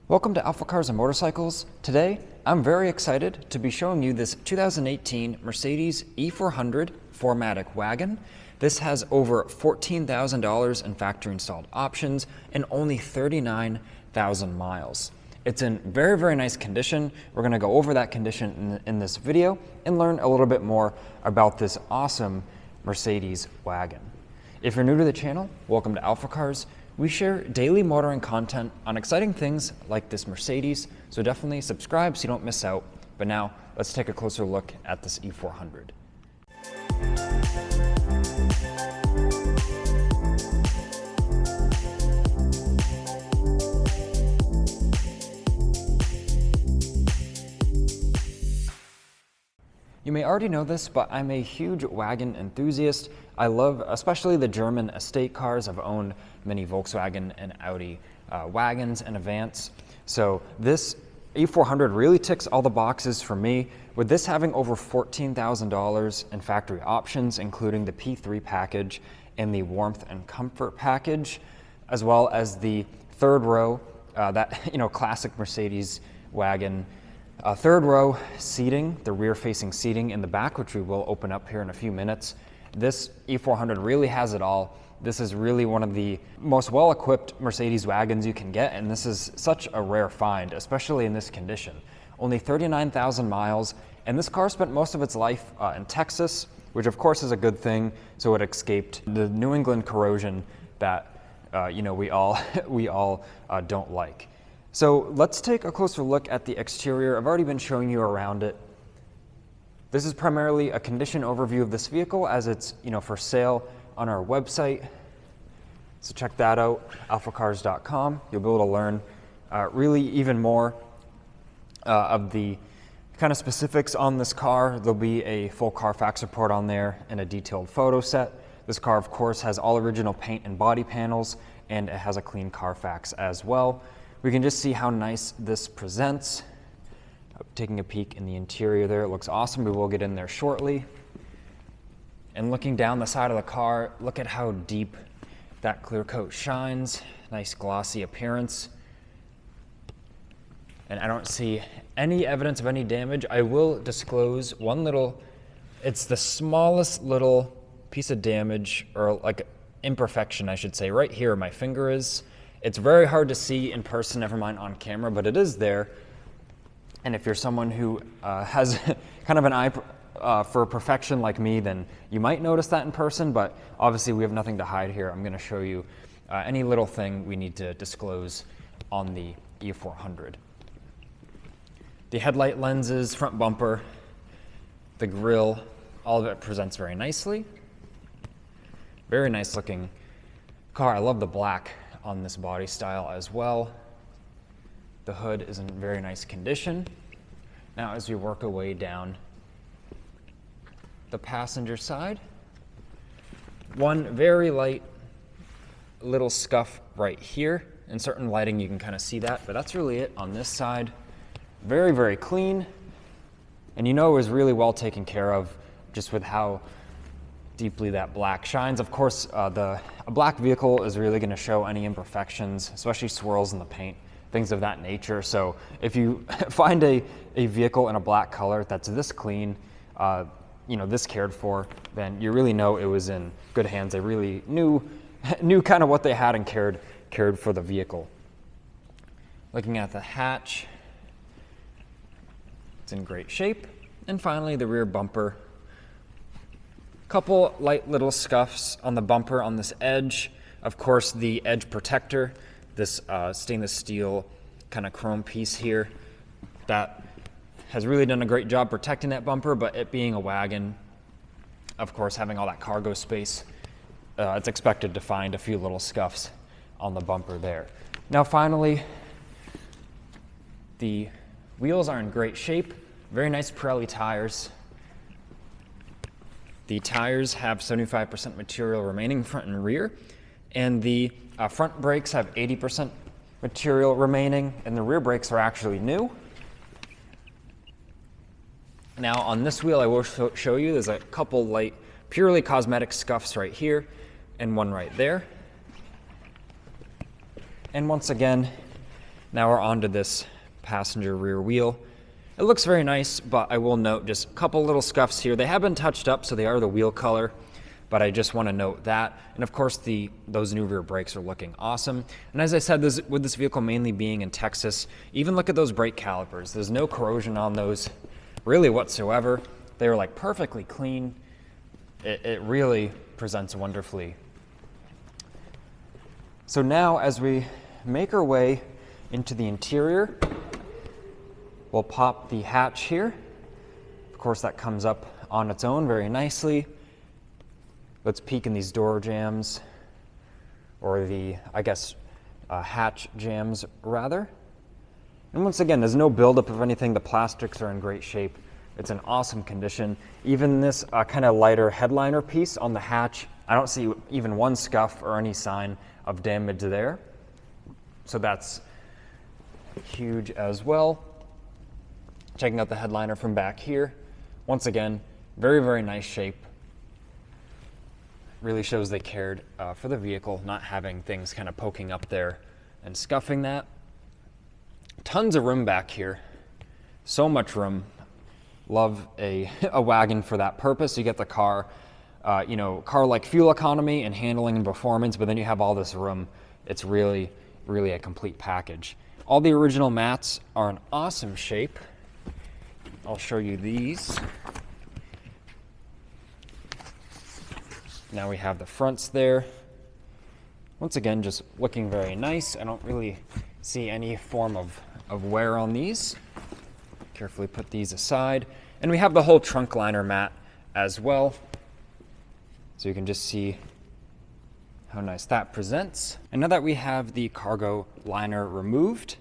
Welcome to AlphaCars and Motorcycles. Today, I'm very excited to be showing you this 2018 Mercedes E400 4Matic Wagon. This has over $14,000 in factory installed options and only 39,000 miles. It's in very, very nice condition. We're gonna go over that condition in this video and learn a little bit more about this awesome Mercedes wagon. If you're new to the channel, welcome to AlphaCars. We share daily motoring content on exciting things like this Mercedes, so definitely subscribe so you don't miss out. But now, let's take a closer look at this E400. You may already know this, but I'm a huge wagon enthusiast. I love especially the German estate cars. I've owned many Volkswagen and Audi wagons and Avants. So this E400 really ticks all the boxes for me, with this having over $14,000 in factory options, including the P3 package and the warmth and comfort package, as well as the third row, classic Mercedes wagon. Third row seating, the rear facing seating in the back, which we will open up here in a few minutes. This E400 really has it all. This is really one of the most well-equipped Mercedes wagons you can get, and this is such a rare find, especially in this condition. Only 39,000 miles, and this car spent most of its life in Texas, which of course is a good thing, so it escaped the New England corrosion that we all don't like. So let's take a closer look at the exterior. I've already been showing you around it. This is primarily a condition overview of this vehicle, as it's for sale on our website. So check that out, alphacars.com. You'll be able to learn really even more of the kind of specifics on this car. There'll be a full Carfax report on there and a detailed photo set. This car, of course, has all original paint and body panels, and it has a clean Carfax as well. We can just see how nice this presents. Taking a peek in the interior there, it looks awesome. We will get in there shortly. And looking down the side of the car, look at how deep that clear coat shines. Nice glossy appearance. And I don't see any evidence of any damage. I will disclose it's the smallest little piece of damage, or like imperfection, I should say, right here where my finger is. It's very hard to see in person, never mind on camera, but it is there. And if you're someone who has kind of an eye for perfection like me, then you might notice that in person, but obviously we have nothing to hide here. I'm gonna show you any little thing we need to disclose on the E400. The headlight lenses, front bumper, the grille, all of it presents very nicely. Very nice looking car. I love the black on this body style as well. The hood is in very nice condition. Now as we work our way down the passenger side, one very light little scuff right here. In certain lighting you can kind of see that, but that's really it on this side. Very, very clean. And it was really well taken care of, just with how deeply that black shines. Of course, a black vehicle is really going to show any imperfections, especially swirls in the paint, things of that nature. So if you find a vehicle in a black color that's this clean, this cared for, then you really know it was in good hands. They really knew kind of what they had and cared for the vehicle. Looking at the hatch, it's in great shape. And finally, the rear bumper. Couple light little scuffs on the bumper on this edge. Of course, the edge protector, this stainless steel kind of chrome piece here, that has really done a great job protecting that bumper, but it being a wagon, of course, having all that cargo space, it's expected to find a few little scuffs on the bumper there. Now finally, the wheels are in great shape. Very nice Pirelli tires. The tires have 75% material remaining front and rear, and the front brakes have 80% material remaining, and the rear brakes are actually new. Now on this wheel, I will show you, there's a couple light, purely cosmetic scuffs right here, and one right there. And once again, Now we're onto this passenger rear wheel. It looks very nice, but I will note just a couple little scuffs here. They have been touched up, so they are the wheel color, but I just want to note that. And of course, those new rear brakes are looking awesome. And as I said, with this vehicle mainly being in Texas, even look at those brake calipers. There's no corrosion on those really whatsoever. They are like perfectly clean. It really presents wonderfully. So now as we make our way into the interior, we'll pop the hatch here. Of course, that comes up on its own very nicely. Let's peek in these door jambs, or the, I guess, hatch jambs rather. And once again, there's no buildup of anything. The plastics are in great shape. It's in awesome condition. Even this kind of lighter headliner piece on the hatch, I don't see even one scuff or any sign of damage there. So that's huge as well. Checking out the headliner from back here. Once again, very, very nice shape. Really shows they cared for the vehicle, not having things kind of poking up there and scuffing that. Tons of room back here. So much room. Love a wagon for that purpose. You get the car, car-like fuel economy and handling and performance, but then you have all this room. It's really, really a complete package. All the original mats are in awesome shape. I'll show you these. Now we have the fronts there. Once again, just looking very nice. I don't really see any form of wear on these. Carefully put these aside. And we have the whole trunk liner mat as well. So you can just see how nice that presents. And now that we have the cargo liner removed,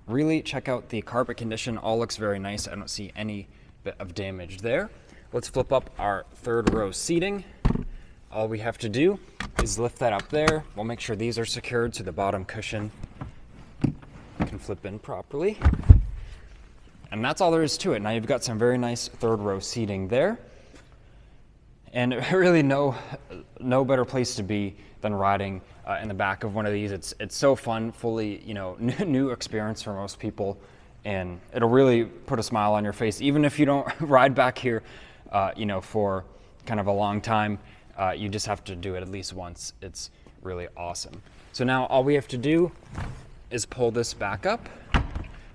really check out the carpet condition. All looks very nice. I don't see any bit of damage there. Let's flip up our third row seating. All we have to do is lift that up there. We'll make sure these are secured so the bottom cushion can flip in properly. And that's all there is to it. Now you've got some very nice third row seating there. And really no better place to be than riding in the back of one of these. It's so fun, fully, new experience for most people, and it'll really put a smile on your face, even if you don't ride back here, for kind of a long time. You just have to do it at least once. It's really awesome. So now all we have to do is pull this back up,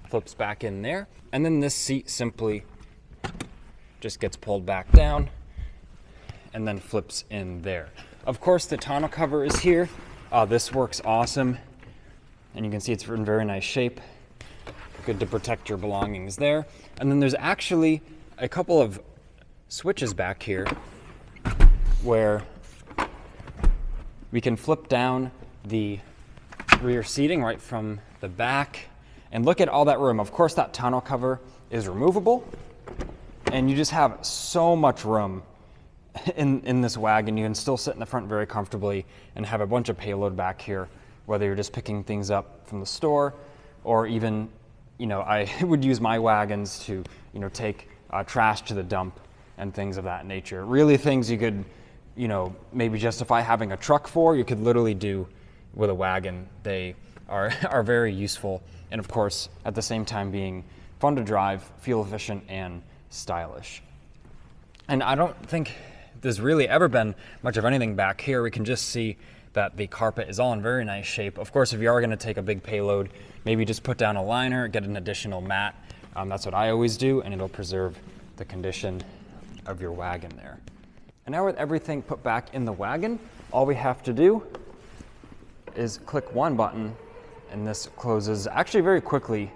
flips back in there, and then this seat simply just gets pulled back down and then flips in there. Of course, the tonneau cover is here. This works awesome, and you can see it's in very nice shape. Good to protect your belongings there. And then there's actually a couple of switches back here where we can flip down the rear seating right from the back, and look at all that room. Of course, that tonneau cover is removable, and you just have so much room in this wagon. You can still sit in the front very comfortably and have a bunch of payload back here, whether you're just picking things up from the store, or even, I would use my wagons to, take trash to the dump and things of that nature. Really things you could, maybe justify having a truck for, you could literally do with a wagon. They are very useful, and of course, at the same time being fun to drive, fuel efficient, and stylish. And I don't think there's really ever been much of anything back here. We can just see that the carpet is all in very nice shape. Of course, if you are going to take a big payload, maybe just put down a liner, get an additional mat. That's what I always do, and it'll preserve the condition of your wagon there. And now with everything put back in the wagon, all we have to do is click one button, and this closes actually very quickly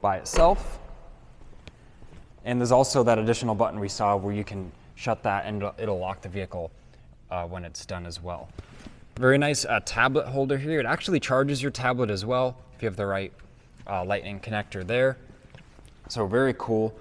by itself. And there's also that additional button we saw where you can shut that, and it'll lock the vehicle when it's done as well. Very nice tablet holder here. It actually charges your tablet as well if you have the right lightning connector there. So very cool.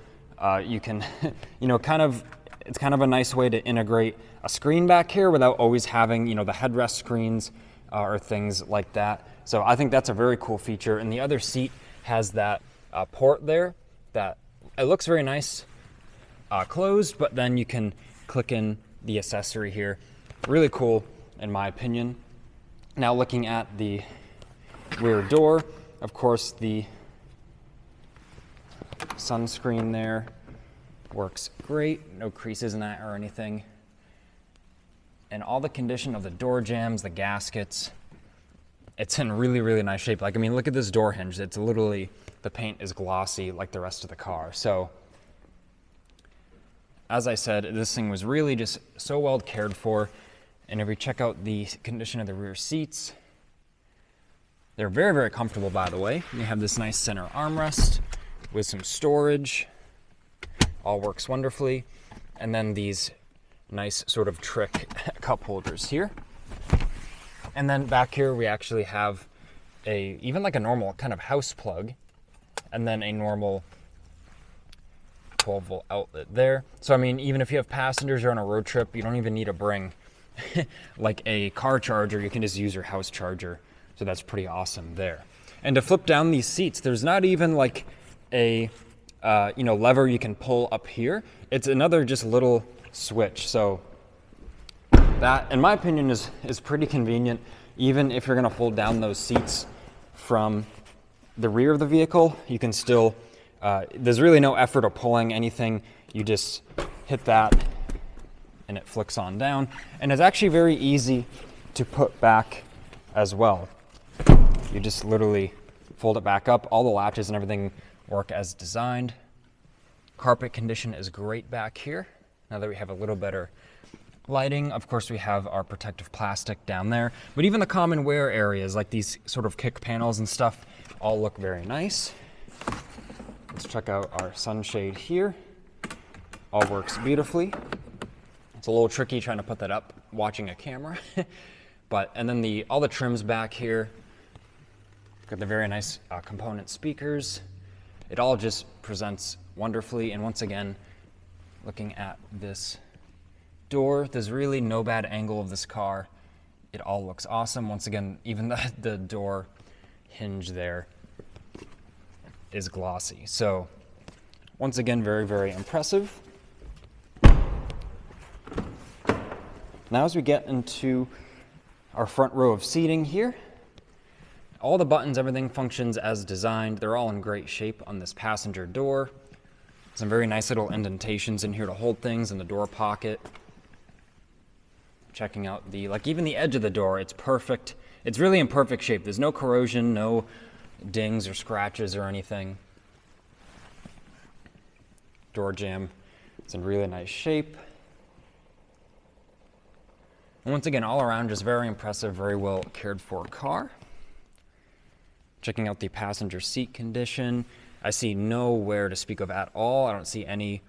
You can, it's kind of a nice way to integrate a screen back here without always having, the headrest screens or things like that. So I think that's a very cool feature. And the other seat has that port there that it looks very nice closed, but then you can click in the accessory here. Really cool in my opinion. Now looking at the rear door, Of course, the sunscreen there works great. No creases in that or anything. And all the condition of the door jambs, the gaskets, it's in really, really nice shape. Like, I mean, look at this door hinge. It's literally, the paint is glossy like the rest of the car. So, as I said, this thing was really just so well cared for. And if we check out the condition of the rear seats, they're very, very comfortable, by the way. You have this nice center armrest with some storage. All works wonderfully. And then these nice sort of trick cup holders here. And then back here we actually have even like a normal kind of house plug, and then a normal 12-volt outlet there. So I mean, even if you have passengers or on a road trip, you don't even need to bring like a car charger. You can just use your house charger. So that's pretty awesome there. And to flip down these seats, there's not even like a lever you can pull up here. It's another just little switch. So that, in my opinion, is pretty convenient, even if you're gonna fold down those seats from the rear of the vehicle. You can still, there's really no effort of pulling anything. You just hit that and it flicks on down. And it's actually very easy to put back as well. You just literally fold it back up. All the latches and everything work as designed. Carpet condition is great back here. Now that we have a little better lighting, of course we have our protective plastic down there, but even the common wear areas like these sort of kick panels and stuff all look very nice. Let's check out our sunshade here. All works beautifully. It's a little tricky trying to put that up watching a camera. And then all the trims back here. Got the very nice component speakers. It all just presents wonderfully. And once again, looking at this door, there's really no bad angle of this car. It all looks awesome. Once again, even the door hinge there is glossy. So once again, very, very impressive. Now as we get into our front row of seating here, all the buttons, everything functions as designed. They're all in great shape on this passenger door. Some very nice little indentations in here to hold things in the door pocket. Checking out even the edge of the door, it's perfect. It's really in perfect shape. There's no corrosion, no dings or scratches or anything. Door jamb, it's in really nice shape. And once again, all around, just very impressive, very well cared for car. Checking out the passenger seat condition, I see no wear to speak of at all. I don't see any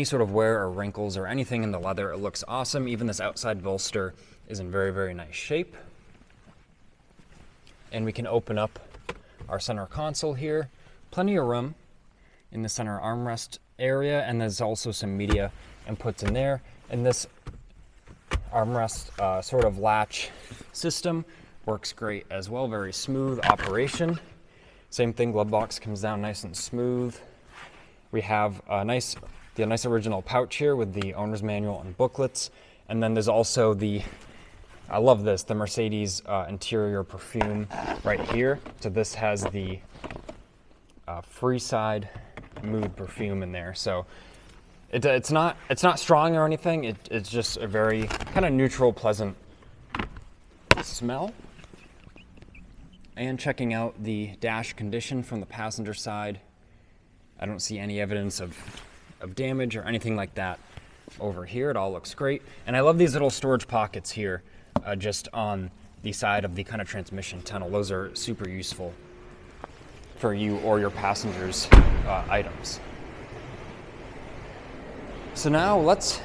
sort of wear or wrinkles or anything in the leather. It looks awesome. Even this outside bolster is in very, very nice shape. And we can open up our center console here. Plenty of room in the center armrest area, and there's also some media inputs in there. And this armrest sort of latch system works great as well. Very smooth operation. Same thing, glove box comes down nice and smooth. We have the nice original pouch here with the owner's manual and booklets. And then there's also I love this, the Mercedes interior perfume right here. So this has the Freeside Mood perfume in there. So it's not strong or anything. It's just a very kind of neutral, pleasant smell. And checking out the dash condition from the passenger side, I don't see any evidence of damage or anything like that over here. It all looks great. And I love these little storage pockets here just on the side of the kind of transmission tunnel. Those are super useful for you or your passengers' items. So now let's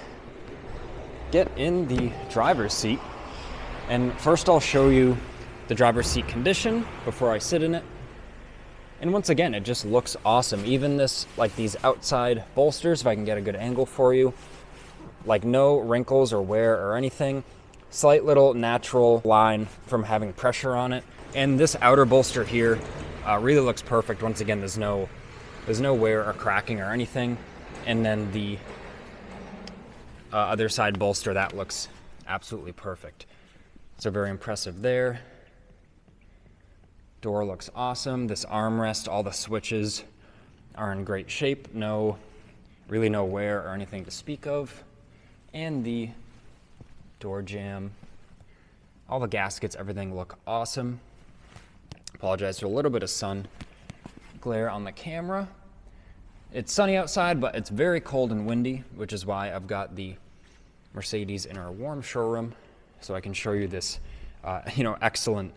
get in the driver's seat. And first I'll show you the driver's seat condition before I sit in it. And once again, it just looks awesome. Even these outside bolsters, if I can get a good angle for you, like no wrinkles or wear or anything. Slight little natural line from having pressure on it. And this outer bolster here really looks perfect. Once again, there's no wear or cracking or anything. And then the other side bolster, that looks absolutely perfect. So very impressive there. Door looks awesome. This armrest, all the switches are in great shape. Really no wear or anything to speak of. And the door jamb, all the gaskets, everything look awesome. Apologize for a little bit of sun glare on the camera. It's sunny outside, but it's very cold and windy, which is why I've got the Mercedes in our warm showroom, so I can show you this, excellent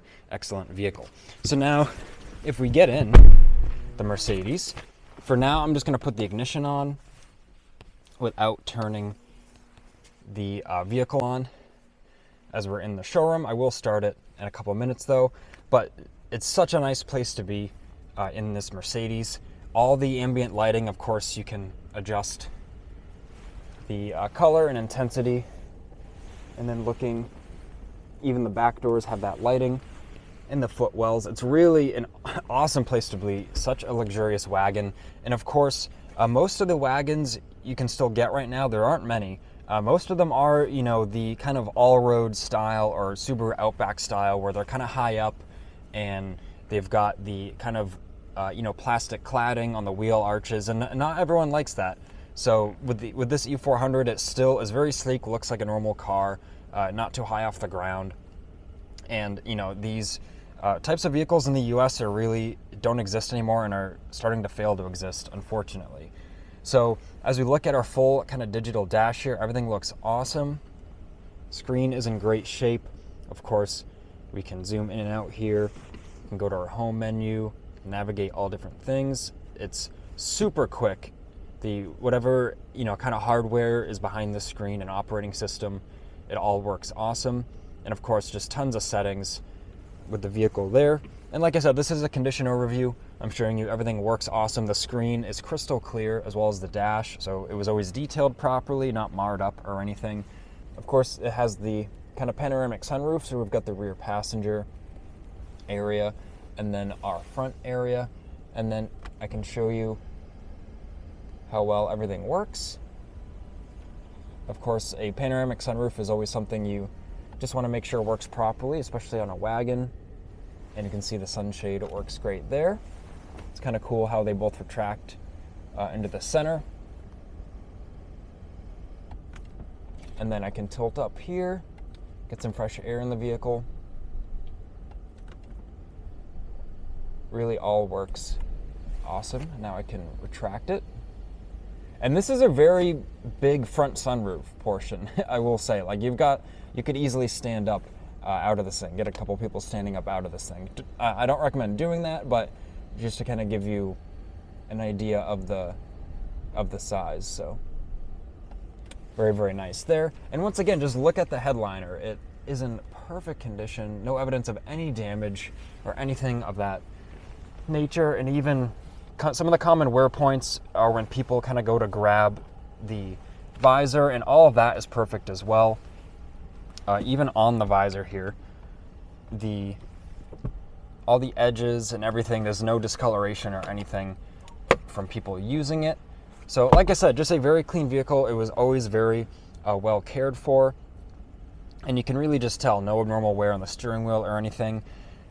vehicle. So now, if we get in the Mercedes, for now I'm just going to put the ignition on without turning the vehicle on as we're in the showroom. I will start it in a couple minutes though, but it's such a nice place to be in this Mercedes. All the ambient lighting, of course, you can adjust the color and intensity, and then even the back doors have that lighting, and the footwells. It's really an awesome place to be, such a luxurious wagon. And of course, most of the wagons you can still get right now, there aren't many. Most of them are, the kind of all-road style or Subaru Outback style, where they're kind of high up and they've got the kind of, plastic cladding on the wheel arches, and not everyone likes that. So with this E400, it still is very sleek, looks like a normal car, not too high off the ground. And, these types of vehicles in the US don't exist anymore and are starting to fail to exist, unfortunately. So as we look at our full kind of digital dash here, everything looks awesome. Screen is in great shape. Of course, we can zoom in and out here. We can go to our home menu, navigate all different things. It's super quick. Whatever, kind of hardware is behind the screen and operating system, it all works awesome. And of course, just tons of settings with the vehicle there. And like I said, this is a condition overview. I'm showing you everything works awesome. The screen is crystal clear, as well as the dash. So it was always detailed properly, not marred up or anything. Of course, it has the kind of panoramic sunroof. So we've got the rear passenger area and then our front area. And then I can show you how well everything works. Of course, a panoramic sunroof is always something you just want to make sure works properly, especially on a wagon. And you can see the sunshade, it works great there. It's kind of cool how they both retract into the center. And then I can tilt up here, get some fresh air in the vehicle. Really all works awesome. Now I can retract it. And this is a very big front sunroof portion, I will say. Like you could easily stand up out of this thing, get a couple people standing up out of this thing. I don't recommend doing that, but just to kind of give you an idea of the size. So very, very nice there. And once again, just look at the headliner. It is in perfect condition, no evidence of any damage or anything of that nature. And even some of the common wear points are when people kind of go to grab the visor, and all of that is perfect as well. Even on the visor here, all the edges and everything, there's no discoloration or anything from people using it. So like I said, just a very clean vehicle. It was always very well cared for, and you can really just tell no abnormal wear on the steering wheel or anything.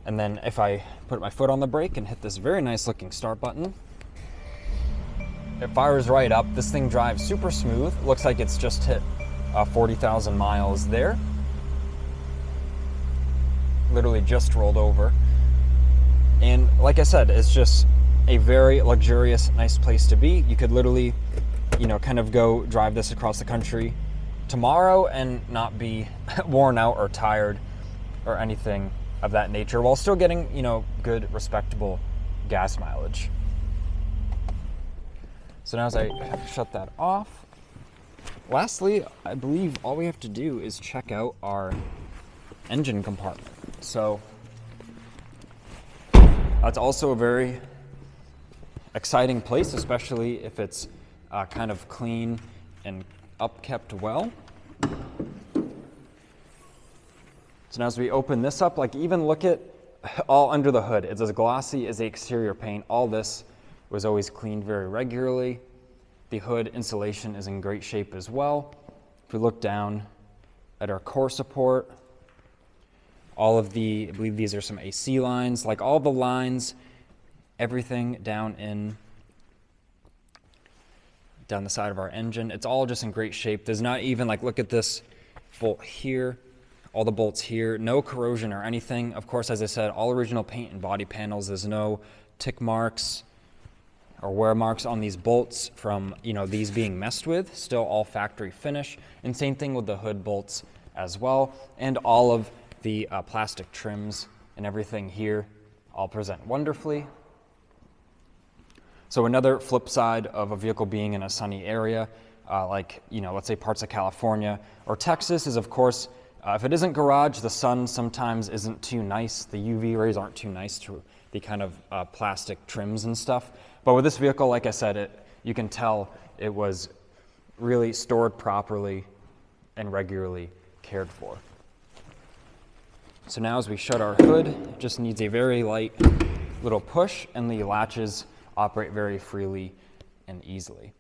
And then if I put my foot on the brake and hit this very nice looking start button, it fires right up. This thing drives super smooth. Looks like it's just hit 40,000 miles there. Literally just rolled over. And like I said, it's just a very luxurious, nice place to be. You could literally, kind of go drive this across the country tomorrow and not be worn out or tired or anything of that nature, while still getting, good, respectable gas mileage. So now as I shut that off, lastly, I believe all we have to do is check out our engine compartment. So that's also a very exciting place, especially if it's kind of clean and upkept well. So now as we open this up, even look at all under the hood. It's as glossy as the exterior paint. All this was always cleaned very regularly. The hood insulation is in great shape as well. If we look down at our core support, all of the, I believe these are some AC lines, like all the lines, everything down the side of our engine. It's all just in great shape. There's not even, like, look at this bolt here, all the bolts here, no corrosion or anything. Of course, as I said, all original paint and body panels. There's no tick marks or wear marks on these bolts from, you know, these being messed with. Still all factory finish. And same thing with the hood bolts as well. And all of the plastic trims and everything here all present wonderfully. So another flip side of a vehicle being in a sunny area, like, you know, let's say parts of California or Texas, is of course, if it isn't garage, the sun sometimes isn't too nice. The UV rays aren't too nice to the kind of plastic trims and stuff. But with this vehicle, like I said, you can tell it was really stored properly and regularly cared for. So now as we shut our hood, it just needs a very light little push and the latches operate very freely and easily.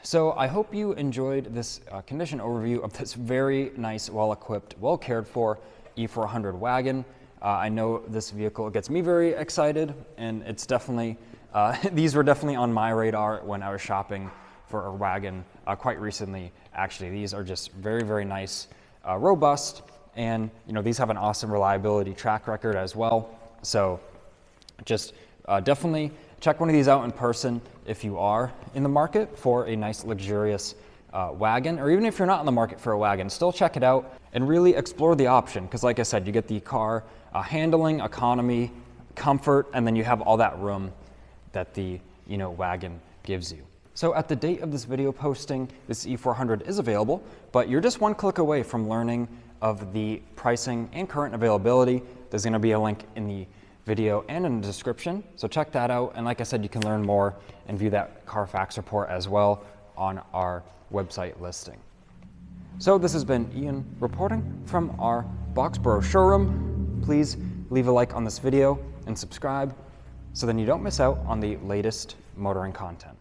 So I hope you enjoyed this condition overview of this very nice, well-equipped, well-cared for E400 wagon. I know this vehicle gets me very excited, and it's definitely, these were definitely on my radar when I was shopping for a wagon quite recently. Actually, these are just very, very nice, robust, and you know, these have an awesome reliability track record as well. So just definitely check one of these out in person if you are in the market for a nice luxurious wagon, or even if you're not in the market for a wagon, still check it out and really explore the option, because like I said, you get the car handling, economy, comfort, and then you have all that room that the, you know, wagon gives you. So at the date of this video posting, this E400 is available, but you're just one click away from learning of the pricing and current availability. There's going to be a link in the video and in the description, so check that out. And like I said, you can learn more and view that Carfax report as well on our website listing. So this has been Ian reporting from our Boxborough showroom. Please leave a like on this video and subscribe so then you don't miss out on the latest motoring content.